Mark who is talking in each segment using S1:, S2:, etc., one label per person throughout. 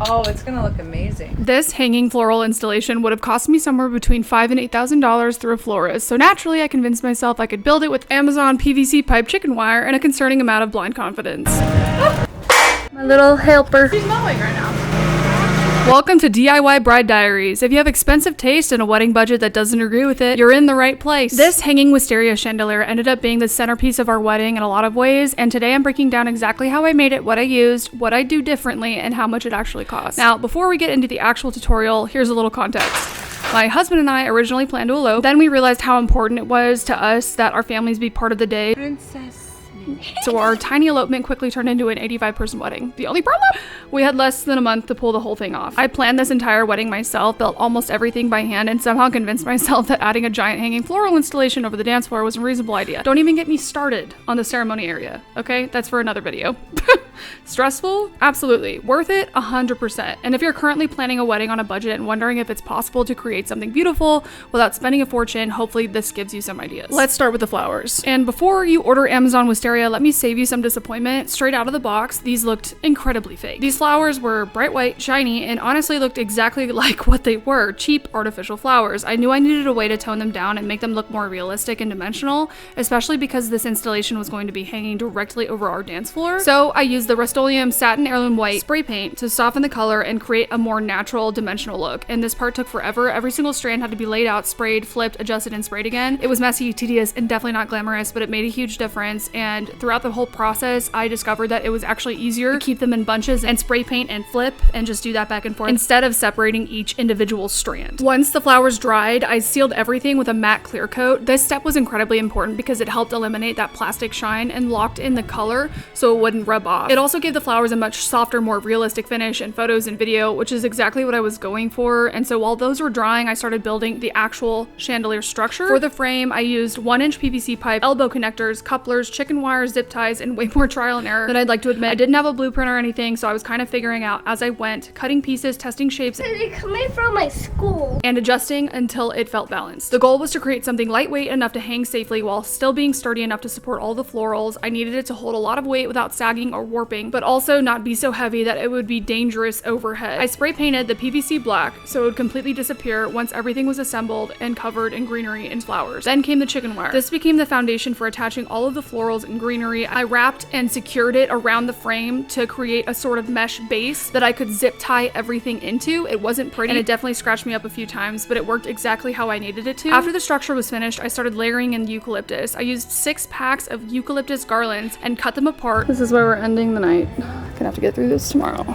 S1: Oh, it's gonna look amazing.
S2: This hanging floral installation would have cost me somewhere between $5,000 and $8,000 through a florist, so naturally I convinced myself I could build it with Amazon PVC pipe chicken wire and a concerning amount of blind confidence.
S1: My little helper.
S2: She's mowing right now. Welcome to DIY Bride Diaries. If you have expensive taste and a wedding budget that doesn't agree with it, you're in the right place. This hanging wisteria chandelier ended up being the centerpiece of our wedding in a lot of ways, and today I'm breaking down exactly how I made it, what I used, what I do differently, and how much it actually cost. Now, before we get into the actual tutorial, here's a little context. My husband and I originally planned to elope, then we realized how important it was to us that our families be part of the day.
S1: Princess.
S2: So our tiny elopement quickly turned into an 85-person wedding. The only problem? We had less than a month to pull the whole thing off. I planned this entire wedding myself, built almost everything by hand, and somehow convinced myself that adding a giant hanging floral installation over the dance floor was a reasonable idea. Don't even get me started on the ceremony area, okay? That's for another video. Stressful? Absolutely. Worth it? 100%. And if you're currently planning a wedding on a budget and wondering if it's possible to create something beautiful without spending a fortune, hopefully this gives you some ideas. Let's start with the flowers. And before you order Amazon wisteria, let me save you some disappointment. Straight out of the box, these looked incredibly fake. These flowers were bright white, shiny, and honestly looked exactly like what they were, cheap artificial flowers. I knew I needed a way to tone them down and make them look more realistic and dimensional, especially because this installation was going to be hanging directly over our dance floor. So I used the Rust-Oleum Satin Heirloom White spray paint to soften the color and create a more natural dimensional look. And this part took forever. Every single strand had to be laid out, sprayed, flipped, adjusted, and sprayed again. It was messy, tedious, and definitely not glamorous, but it made a huge difference. And throughout the whole process, I discovered that it was actually easier to keep them in bunches and spray paint and flip and just do that back and forth instead of separating each individual strand. Once the flowers dried, I sealed everything with a matte clear coat. This step was incredibly important because it helped eliminate that plastic shine and locked in the color so it wouldn't rub off. It also gave the flowers a much softer, more realistic finish in photos and video, which is exactly what I was going for. And so while those were drying, I started building the actual chandelier structure. For the frame, I used 1-inch PVC pipe, elbow connectors, couplers, chicken wire, zip ties, and way more trial and error than I'd like to admit. I didn't have a blueprint or anything, so I was kind of figuring out as I went, cutting pieces, testing shapes,
S3: They're coming from my school.
S2: and adjusting until it felt balanced. The goal was to create something lightweight enough to hang safely while still being sturdy enough to support all the florals. I needed it to hold a lot of weight without sagging or warping, but also not be so heavy that it would be dangerous overhead. I spray painted the PVC black so it would completely disappear once everything was assembled and covered in greenery and flowers. Then came the chicken wire. This became the foundation for attaching all of the florals and greenery. I wrapped and secured it around the frame to create a sort of mesh base that I could zip tie everything into. It wasn't pretty and it definitely scratched me up a few times, but it worked exactly how I needed it to. After the structure was finished, I started layering in eucalyptus. I used 6 packs of eucalyptus garlands and cut them apart. This is where we're ending the night. Gonna have to get through this tomorrow.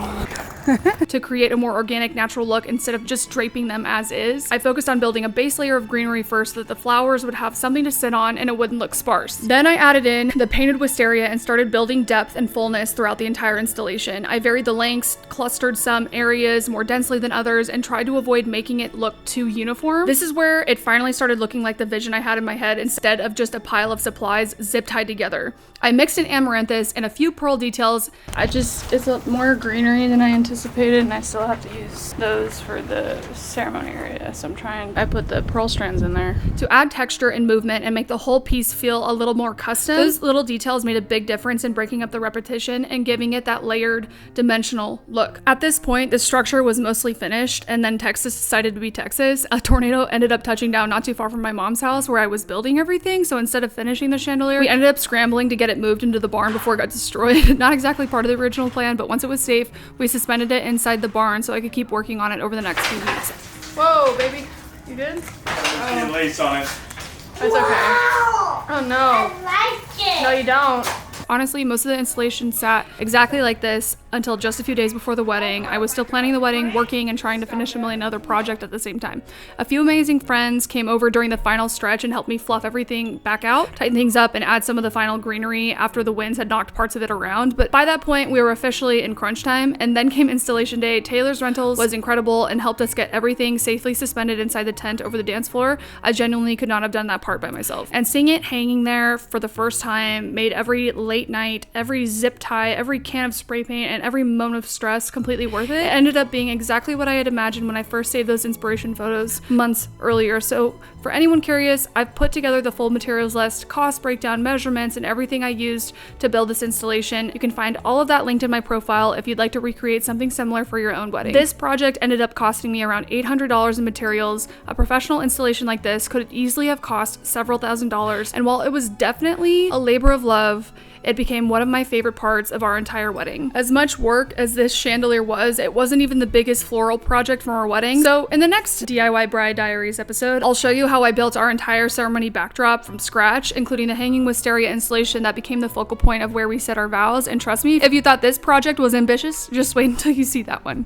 S2: To create a more organic, natural look instead of just draping them as is. I focused on building a base layer of greenery first so that the flowers would have something to sit on and it wouldn't look sparse. Then I added in the painted wisteria and started building depth and fullness throughout the entire installation. I varied the lengths, clustered some areas more densely than others, and tried to avoid making it look too uniform. This is where it finally started looking like the vision I had in my head instead of just a pile of supplies zip tied together. I mixed in amaranthus and a few pearl details. It's more greenery than I anticipated, and I still have to use those for the ceremony area, so I put the pearl strands in there to add texture and movement and make the whole piece feel a little more custom. Those little details made a big difference in breaking up the repetition and giving it that layered, dimensional look. At this point, the structure was mostly finished, and then Texas decided to be Texas. A tornado ended up touching down not too far from my mom's house where I was building everything, so instead of finishing the chandelier, we ended up scrambling to get it moved into the barn before it got destroyed. Not exactly part of the original plan, but once it was safe, we suspended it inside the barn so I could keep working on it over the next few weeks. Whoa, baby. You good?
S4: Any lace on it.
S2: It's okay. Oh no.
S3: I like it.
S2: No, you don't. Honestly, most of the installation sat exactly like this until just a few days before the wedding. I was still planning the wedding, working, and trying to finish a million other projects at the same time. A few amazing friends came over during the final stretch and helped me fluff everything back out, tighten things up, and add some of the final greenery after the winds had knocked parts of it around. But by that point, we were officially in crunch time, and then came installation day. Taylor's Rentals was incredible and helped us get everything safely suspended inside the tent over the dance floor. I genuinely could not have done that part by myself. And seeing it hanging there for the first time made every late night, every zip tie, every can of spray paint, and and every moment of stress completely worth it. It ended up being exactly what I had imagined when I first saved those inspiration photos months earlier. So for anyone curious, I've put together the full materials list, cost breakdown, measurements, and everything I used to build this installation. You can find all of that linked in my profile if you'd like to recreate something similar for your own wedding. This project ended up costing me around $800 in materials. A professional installation like this could easily have cost several $1,000s, and while it was definitely a labor of love, it became one of my favorite parts of our entire wedding. As much work as this chandelier was, it wasn't even the biggest floral project from our wedding. So in the next DIY Bride Diaries episode, I'll show you how I built our entire ceremony backdrop from scratch, including the hanging wisteria installation that became the focal point of where we said our vows. And trust me, if you thought this project was ambitious, just wait until you see that one.